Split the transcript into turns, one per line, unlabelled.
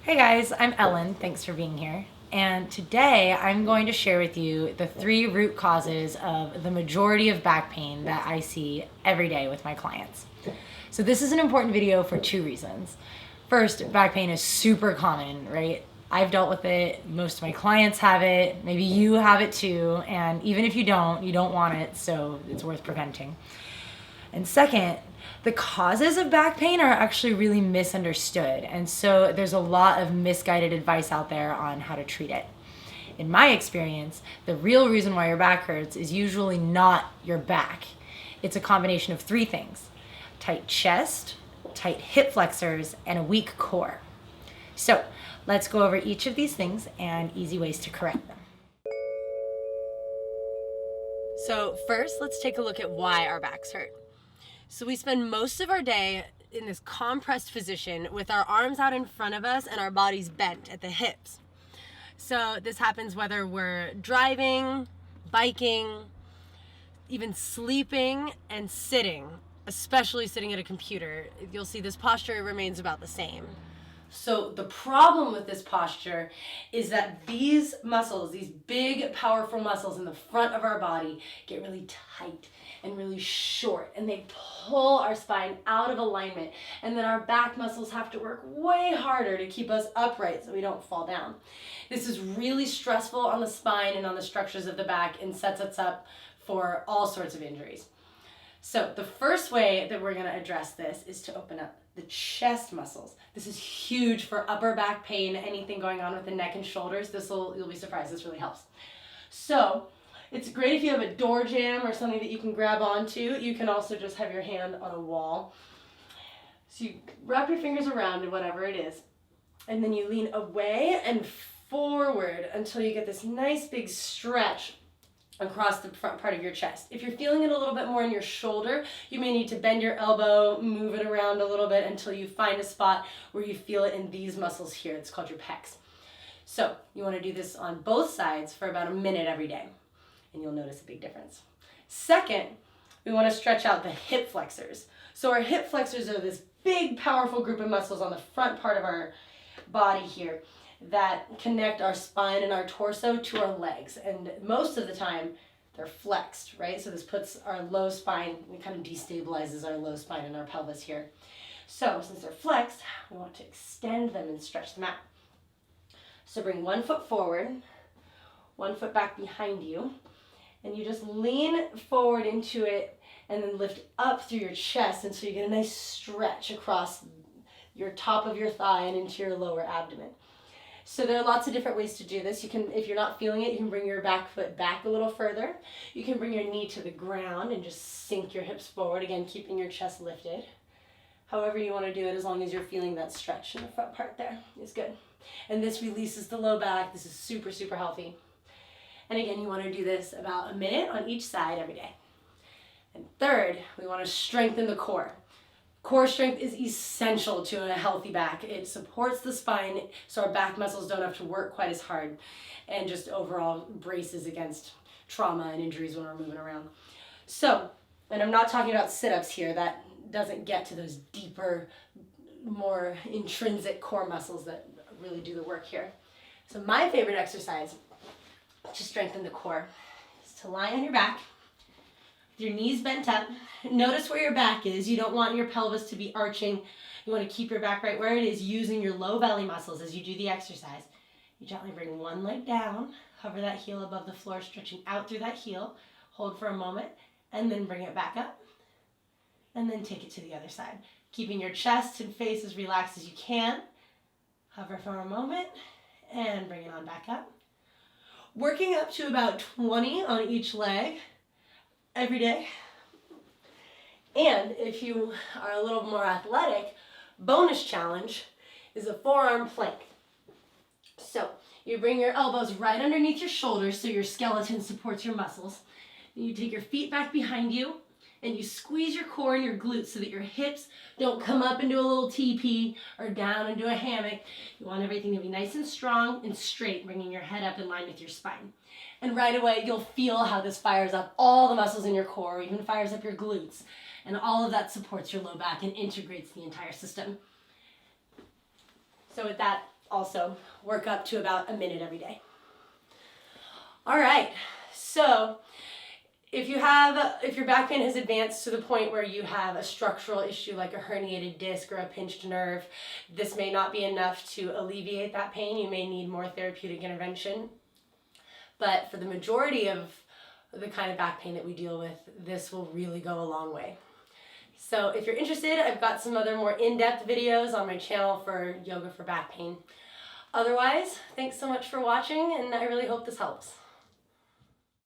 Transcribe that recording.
Hey guys, I'm Ellen. Thanks for being here. And today I'm going to share with you the 3 root causes of the majority of back pain that I see every day with my clients. So this is an important video for 2 reasons. First, back pain is super common, right? I've dealt with it, most of my clients have it, maybe you have it too, and even if you don't want it, so it's worth preventing. And second, the causes of back pain are actually really misunderstood. And so there's a lot of misguided advice out there on how to treat it. In my experience, the real reason why your back hurts is usually not your back. It's a combination of 3 things: tight chest, tight hip flexors, and a weak core. So let's go over each of these things and easy ways to correct them. So first, let's take a look at why our backs hurt. So we spend most of our day in this compressed position with our arms out in front of us and our bodies bent at the hips. So this happens whether we're driving, biking, even sleeping and sitting, especially sitting at a computer. You'll see this posture remains about the same. So the problem with this posture is that these muscles, these big, powerful muscles in the front of our body, get really tight and really short, and they pull our spine out of alignment, and then our back muscles have to work way harder to keep us upright so we don't fall down. This is really stressful on the spine and on the structures of the back and sets us up for all sorts of injuries. So the first way that we're going to address this is to open up the chest muscles. This is huge for upper back pain, anything going on with the neck and shoulders. You'll be surprised, this really helps. So it's great if you have a door jamb or something that you can grab onto. You can also just have your hand on a wall. So you wrap your fingers around it, whatever it is, and then you lean away and forward until you get this nice big stretch across the front part of your chest. If you're feeling it a little bit more in your shoulder, you may need to bend your elbow, move it around a little bit until you find a spot where you feel it in these muscles here. It's called your pecs. So you want to do this on both sides for about a minute every day, and you'll notice a big difference. Second, we want to stretch out the hip flexors. So our hip flexors are this big, powerful group of muscles on the front part of our body here that connect our spine and our torso to our legs, and most of the time they're flexed, right? So this puts our low spine, it kind of destabilizes our low spine and our pelvis here. So since they're flexed, we want to extend them and stretch them out. So bring 1 foot forward, 1 foot back behind you, and you just lean forward into it and then lift up through your chest until you get a nice stretch across your top of your thigh and into your lower abdomen. So there are lots of different ways to do this. You can, if you're not feeling it, you can bring your back foot back a little further. You can bring your knee to the ground and just sink your hips forward, again, keeping your chest lifted. However you want to do it, as long as you're feeling that stretch in the front part there is good. And this releases the low back. This is super, super healthy. And again, you want to do this about a minute on each side every day. And third, we want to strengthen the core. Core strength is essential to a healthy back. It supports the spine so our back muscles don't have to work quite as hard, and just overall braces against trauma and injuries when we're moving around. So, and I'm not talking about sit-ups here. That doesn't get to those deeper, more intrinsic core muscles that really do the work here. So my favorite exercise to strengthen the core is to lie on your back, your knees bent up. Notice where your back is. You don't want your pelvis to be arching. You want to keep your back right where it is, using your low belly muscles as you do the exercise. You gently bring one leg down, hover that heel above the floor, stretching out through that heel. Hold for a moment, and then bring it back up. And then take it to the other side. Keeping your chest and face as relaxed as you can. Hover for a moment, and bring it on back up. Working up to about 20 on each leg every day. And if you are a little more athletic, bonus challenge is a forearm flake. So you bring your elbows right underneath your shoulders so your skeleton supports your muscles. You take your feet back behind you and you squeeze your core and your glutes so that your hips don't come up into a little teepee or down into a hammock. You want everything to be nice and strong and straight, bringing your head up in line with your spine. And right away, you'll feel how this fires up all the muscles in your core, even fires up your glutes. And all of that supports your low back and integrates the entire system. So with that, Also, work up to about a minute every day. All right, so if your back pain has advanced to the point where you have a structural issue like a herniated disc or a pinched nerve, this may not be enough to alleviate that pain. You may need more therapeutic intervention. But for the majority of the kind of back pain that we deal with, this will really go a long way. So if you're interested, I've got some other more in-depth videos on my channel for yoga for back pain. Otherwise, thanks so much for watching, and I really hope this helps.